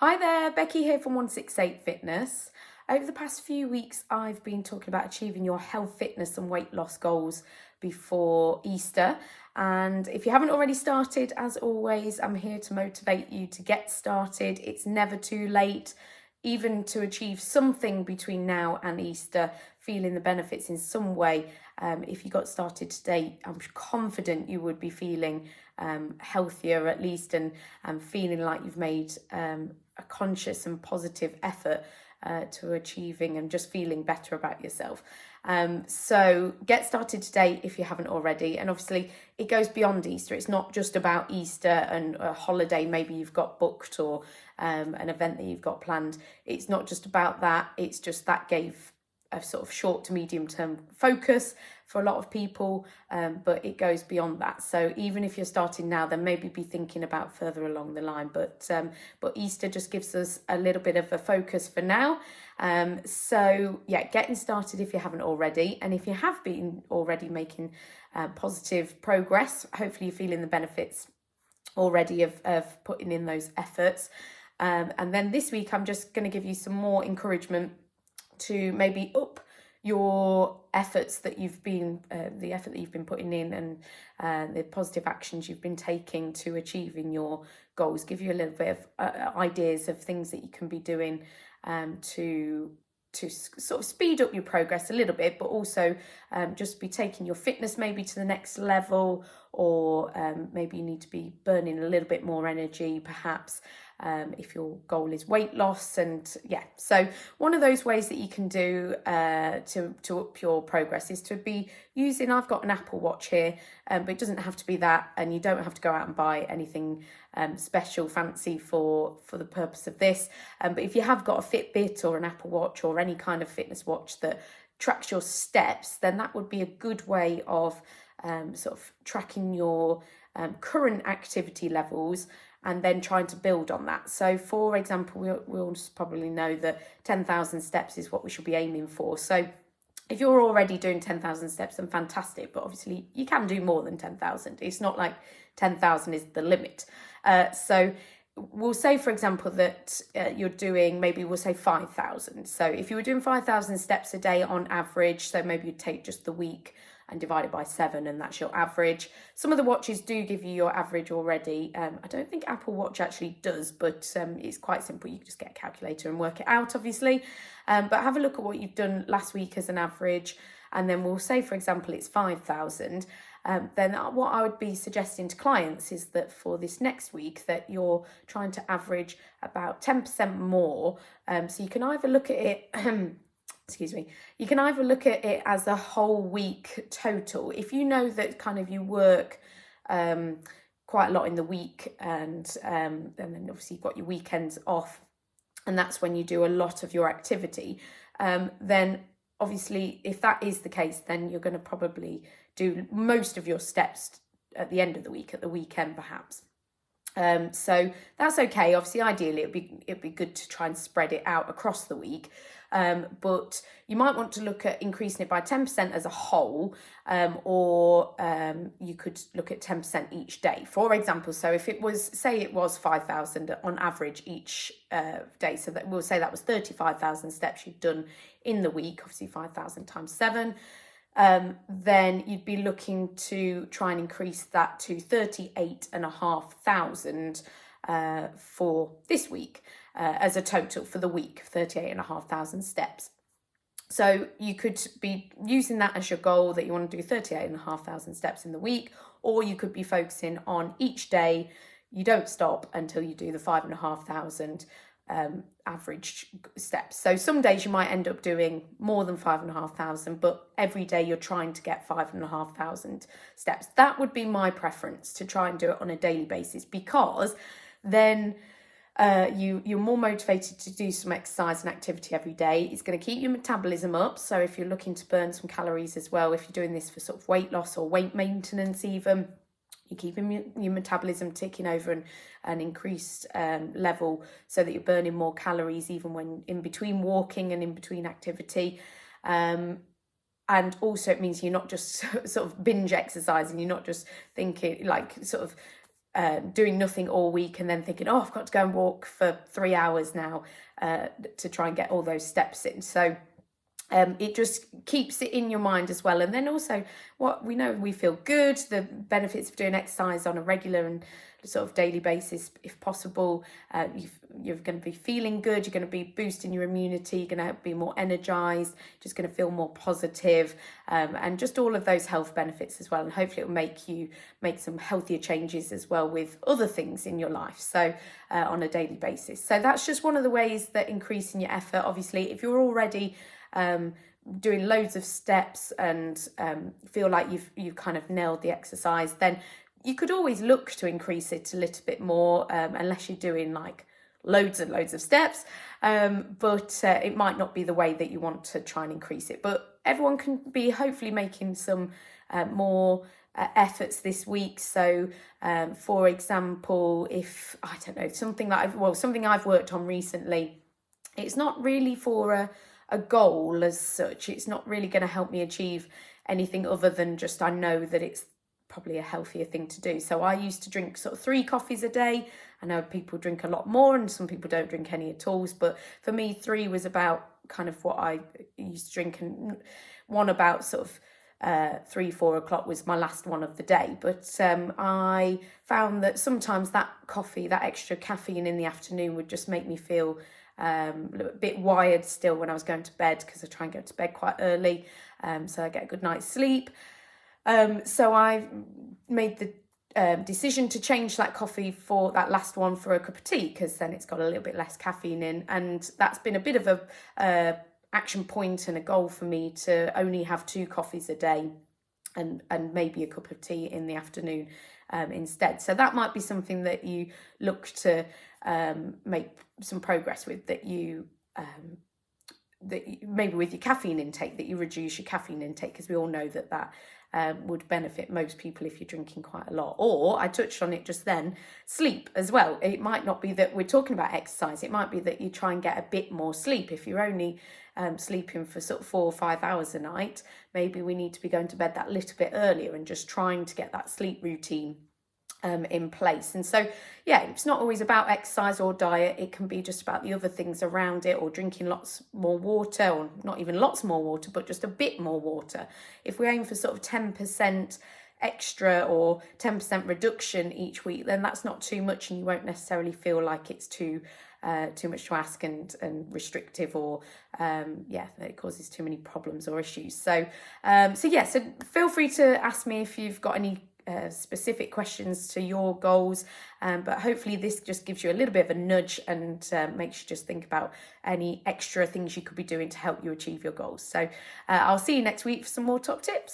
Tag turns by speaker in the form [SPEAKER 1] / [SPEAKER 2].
[SPEAKER 1] Hi there, Becky here from 168 Fitness. Over the past few weeks, I've been talking about achieving your health, fitness, and weight loss goals before Easter. And if you haven't already started, as always, I'm here to motivate you to get started. It's never too late, even to achieve something between now and Easter, feeling the benefits in some way. If you got started today, I'm confident you would be feeling healthier at least, and feeling like you've made a conscious and positive effort to achieving and just feeling better about yourself. So get started today if you haven't already. And obviously it goes beyond Easter. It's not just about Easter and a holiday maybe you've got booked, or an event that you've got planned. It's not just about that. It's just that gave a sort of short to medium term focus for a lot of people, but it goes beyond that. So even if you're starting now, then maybe be thinking about further along the line. But Easter just gives us a little bit of a focus for now. So yeah, getting started if you haven't already, and if you have been already making positive progress, hopefully you're feeling the benefits already of putting in those efforts. And then this week, I'm just going to give you some more encouragement to maybe up your efforts that you've been, the effort that you've been putting in, and the positive actions you've been taking to achieving your goals. Give you a little bit of ideas of things that you can be doing to sort of speed up your progress a little bit, but also just be taking your fitness maybe to the next level, or maybe you need to be burning a little bit more energy perhaps, if your goal is weight loss. And yeah, so one of those ways that you can do to up your progress is to be using, I've got an Apple Watch here, but it doesn't have to be that, and you don't have to go out and buy anything special fancy for the purpose of this, but if you have got a Fitbit or an Apple Watch or any kind of fitness watch that tracks your steps, then that would be a good way of sort of tracking your current activity levels and then trying to build on that. So for example, we'll probably know that 10,000 steps is what we should be aiming for. So if you're already doing 10,000 steps, then fantastic, but obviously you can do more than 10,000. It's not like 10,000 is the limit. So we'll say, for example, that you're doing, maybe we'll say 5,000. So if you were doing 5,000 steps a day on average, so maybe you'd take just the week and divide it by 7, and that's your average. Some of the watches do give you your average already. I don't think Apple Watch actually does, but it's quite simple. You can just get a calculator and work it out, obviously. But have a look at what you've done last week as an average, and then we'll say, for example, it's 5,000. Then what I would be suggesting to clients is that for this next week that you're trying to average about 10% more. So you can either look at it you can either look at it as a whole week total. If you know that kind of you work quite a lot in the week, and then obviously you've got your weekends off, and that's when you do a lot of your activity, then obviously if that is the case, then you're going to probably do most of your steps at the end of the week, at the weekend perhaps. So that's okay. Obviously, ideally, it'd be good to try and spread it out across the week. But you might want to look at increasing it by 10% as a whole, or you could look at 10% each day. For example, so if it was, say it was 5,000 on average each day, so that we'll say that was 35,000 steps you've done in the week, obviously 5,000 times 7. Then you'd be looking to try and increase that to 38,500 for this week, as a total for the week, 38,500 steps. So you could be using that as your goal, that you want to do 38,500 steps in the week, or you could be focusing on each day. You don't stop until you do the 5,500 average steps. So some days you might end up doing more than 5,500, but every day you're trying to get 5,500 steps. That would be my preference, to try and do it on a daily basis, because then you're more motivated to do some exercise and activity every day. It's going to keep your metabolism up. So if you're looking to burn some calories as well, if you're doing this for sort of weight loss or weight maintenance even, you're keeping your metabolism ticking over an increased level, so that you're burning more calories even when in between walking and in between activity. And also it means you're not just sort of binge exercising. You're not just thinking like sort of doing nothing all week and then thinking, oh, I've got to go and walk for 3 hours now to try and get all those steps in. So it just keeps it in your mind as well. And then also what we know, we feel good, the benefits of doing exercise on a regular and sort of daily basis, if possible. You're going to be feeling good, you're going to be boosting your immunity, you're going to be more energized, just going to feel more positive, and just all of those health benefits as well. And hopefully it will make you make some healthier changes as well with other things in your life, so on a daily basis. So that's just one of the ways that increasing your effort. Obviously, if you're already doing loads of steps and feel like you've kind of nailed the exercise, then you could always look to increase it a little bit more, unless you're doing like loads and loads of steps, but it might not be the way that you want to try and increase it. But everyone can be hopefully making some more efforts this week. So for example, if I don't know, something I've worked on recently, it's not really for a goal as such. It's not really going to help me achieve anything other than just I know that it's probably a healthier thing to do. So I used to drink sort of 3 coffees a day. I know people drink a lot more and some people don't drink any at all, but for me 3 was about kind of what I used to drink, and one about sort of 3-4 o'clock was my last one of the day. But I found that sometimes that coffee, that extra caffeine in the afternoon, would just make me feel a bit wired still when I was going to bed, because I try and go to bed quite early, so I get a good night's sleep. So I made the decision to change that coffee for that last one for a cup of tea, because then it's got a little bit less caffeine in, and that's been a bit of a action point and a goal for me to only have 2 coffees a day and maybe a cup of tea in the afternoon instead. So that might be something that you look to make some progress with, that you maybe with your caffeine intake, that you reduce your caffeine intake, because we all know that would benefit most people if you're drinking quite a lot. Or I touched on it just then, sleep as well. It might not be that we're talking about exercise, it might be that you try and get a bit more sleep. If you're only sleeping for sort of 4 or 5 hours a night, maybe we need to be going to bed that little bit earlier and just trying to get that sleep routine in place. And so, yeah, it's not always about exercise or diet. It can be just about the other things around it, or drinking lots more water, or not even lots more water, but just a bit more water. If we aim for sort of 10% extra or 10% reduction each week, then that's not too much, and you won't necessarily feel like it's too much to ask and restrictive, or that it causes too many problems or issues. So feel free to ask me if you've got any specific questions to your goals, but hopefully this just gives you a little bit of a nudge and makes you just think about any extra things you could be doing to help you achieve your goals. So I'll see you next week for some more top tips.